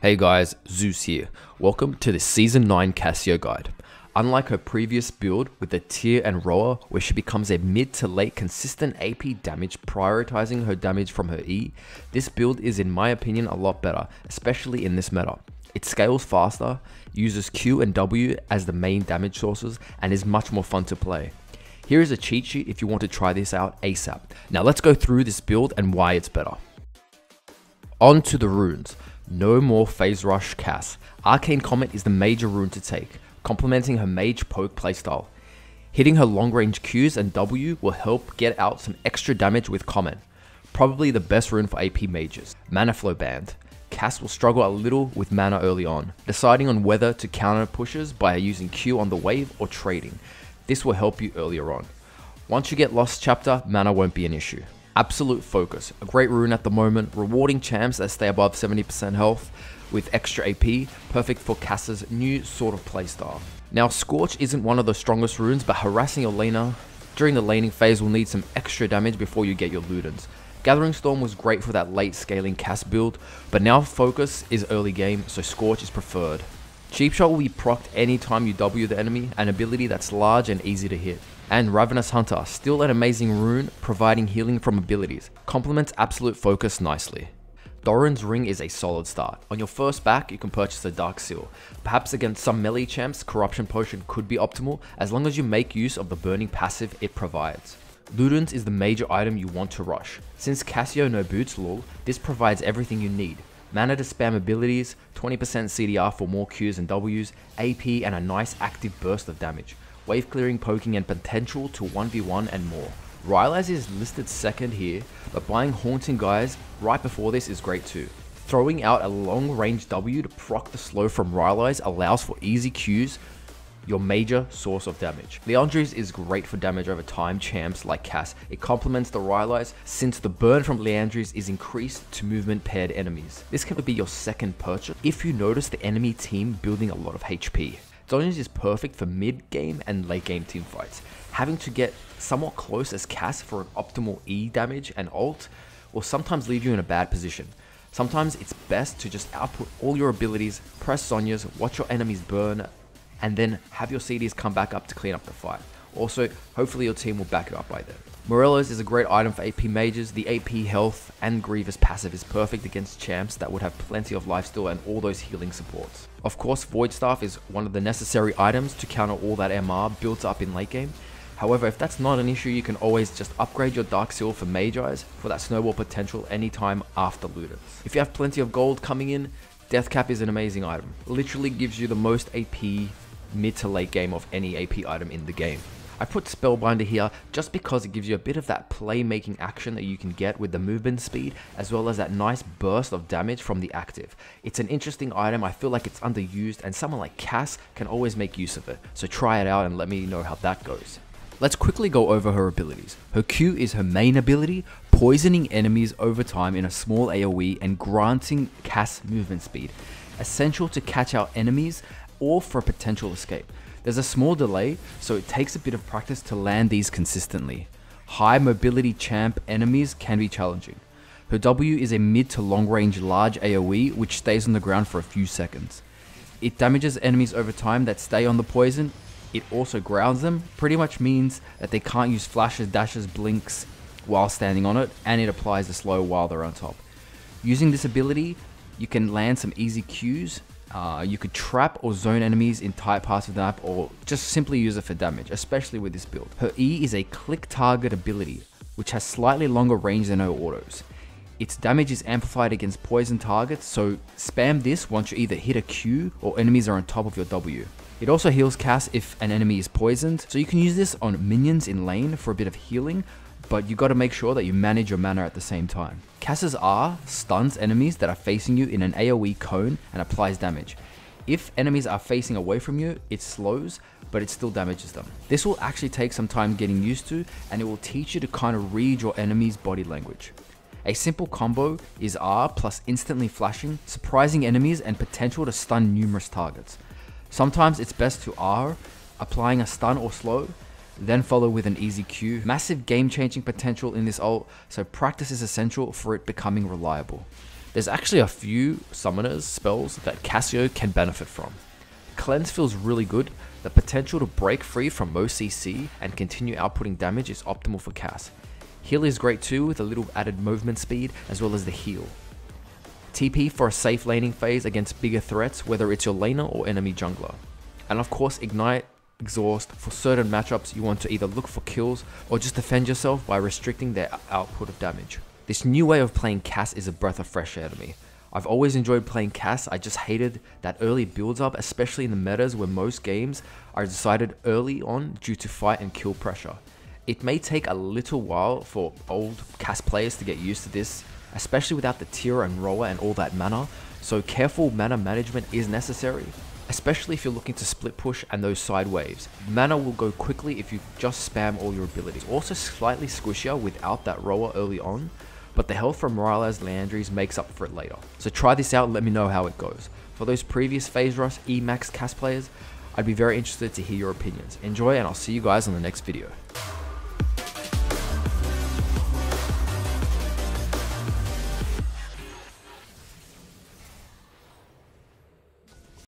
Hey guys, Zoose here. Welcome to the Season 9 Cassio guide. Unlike her previous build with the Tier and RoA, where she becomes a mid to late consistent AP damage prioritizing her damage from her E, this build is in my opinion a lot better, especially in this meta. It scales faster, uses Q and W as the main damage sources, and is much more fun to play. Here is a cheat sheet if you want to try this out ASAP. Now let's go through this build and why it's better. On to the runes. No more Phase Rush Cass. Arcane Comet is the major rune to take, complementing her mage poke playstyle. Hitting her long range Qs and W will help get out some extra damage with Comet. Probably the best rune for AP mages. Mana Flow Band. Cass will struggle a little with mana early on, deciding on whether to counter pushes by using Q on the wave or trading. This will help you earlier on. Once you get Lost Chapter, mana won't be an issue. Absolute Focus, a great rune at the moment, rewarding champs that stay above 70% health with extra AP, perfect for Cass's new sort of playstyle. Now Scorch isn't one of the strongest runes, but harassing your laner during the laning phase will need some extra damage before you get your Ludens. Gathering Storm was great for that late scaling Cass build, but now Focus is early game, so Scorch is preferred. Cheap Shot will be procced anytime you W the enemy, an ability that's large and easy to hit. And Ravenous Hunter, still an amazing rune, providing healing from abilities, complements Absolute Focus nicely. Doran's Ring is a solid start. On your first back, you can purchase a Dark Seal. Perhaps against some melee champs, Corruption Potion could be optimal, as long as you make use of the burning passive it provides. Ludens is the major item you want to rush. Since Cassio no boots lol, this provides everything you need. Mana to spam abilities, 20% CDR for more Qs and Ws, AP and a nice active burst of damage. Wave clearing, poking and potential to 1v1 and more. Rylai's is listed second here, but buying Haunting Guys right before this is great too. Throwing out a long range W to proc the slow from Rylai's allows for easy Qs, your major source of damage. Liandry's is great for damage over time champs like Cass. It complements the Rylai's since the burn from Liandry's is increased to movement paired enemies. This can be your second purchase if you notice the enemy team building a lot of HP. Zone's is perfect for mid game and late game team fights. Having to get somewhat close as Cass for an optimal E damage and ult will sometimes leave you in a bad position. Sometimes it's best to just output all your abilities, press Sonya's, watch your enemies burn, and then have your CDs come back up to clean up the fight. Also, hopefully your team will back you up by then. Morello's is a great item for AP mages. The AP health and Grievous passive is perfect against champs that would have plenty of lifesteal and all those healing supports. Of course, Void Staff is one of the necessary items to counter all that MR built up in late game. However, if that's not an issue, you can always just upgrade your Dark Seal for Mage Eyes for that snowball potential anytime after Ludens. If you have plenty of gold coming in, Death Cap is an amazing item. Literally gives you the most AP mid to late game of any AP item in the game. I put Spellbinder here just because it gives you a bit of that playmaking action that you can get with the movement speed, as well as that nice burst of damage from the active. It's an interesting item, I feel like it's underused, and someone like Cass can always make use of it, so try it out and let me know how that goes. Let's quickly go over her abilities. Her Q is her main ability, poisoning enemies over time in a small AoE and granting Cass movement speed, essential to catch out enemies or for a potential escape. There's a small delay, so it takes a bit of practice to land these consistently. High mobility champ enemies can be challenging. Her W is a mid to long range large AoE which stays on the ground for a few seconds. It damages enemies over time that stay on the poison. It also grounds them, pretty much means that they can't use flashes, dashes, blinks while standing on it, and it applies the slow while they're on top. Using this ability, you can land some easy Qs. You could trap or zone enemies in tight parts of the map, or just simply use it for damage, especially with this build. Her E is a click target ability, which has slightly longer range than her autos. Its damage is amplified against poison targets, so spam this once you either hit a Q or enemies are on top of your W. It also heals Cass if an enemy is poisoned, so you can use this on minions in lane for a bit of healing, but you gotta make sure that you manage your mana at the same time. Cass's R stuns enemies that are facing you in an AoE cone and applies damage. If enemies are facing away from you, it slows, but it still damages them. This will actually take some time getting used to, and it will teach you to kind of read your enemy's body language. A simple combo is R plus instantly flashing, surprising enemies and potential to stun numerous targets. Sometimes it's best to R, applying a stun or slow, then follow with an easy Q. Massive game changing potential in this ult, so practice is essential for it becoming reliable. There's actually a few summoners spells that Cassio can benefit from. Cleanse feels really good. The potential to break free from most CC and continue outputting damage is optimal for Cass. Heal is great too, with a little added movement speed as well as the heal. TP for a safe laning phase against bigger threats, whether it's your laner or enemy jungler. And of course, Ignite, Exhaust for certain matchups you want to either look for kills or just defend yourself by restricting their output of damage. This new way of playing Cass is a breath of fresh air to me. I've always enjoyed playing Cass, I just hated that early builds up, especially in the metas where most games are decided early on due to fight and kill pressure. It may take a little while for old Cass players to get used to this, especially without the tier and RoA and all that mana, so careful mana management is necessary, especially if you're looking to split push and those side waves. Mana will go quickly if you just spam all your abilities. Also slightly squishier without that RoA early on, but the health from Morales Leandries makes up for it later. So try this out and let me know how it goes. For those previous Phase Rush Emax Cass players, I'd be very interested to hear your opinions. Enjoy, and I'll see you guys on the next video.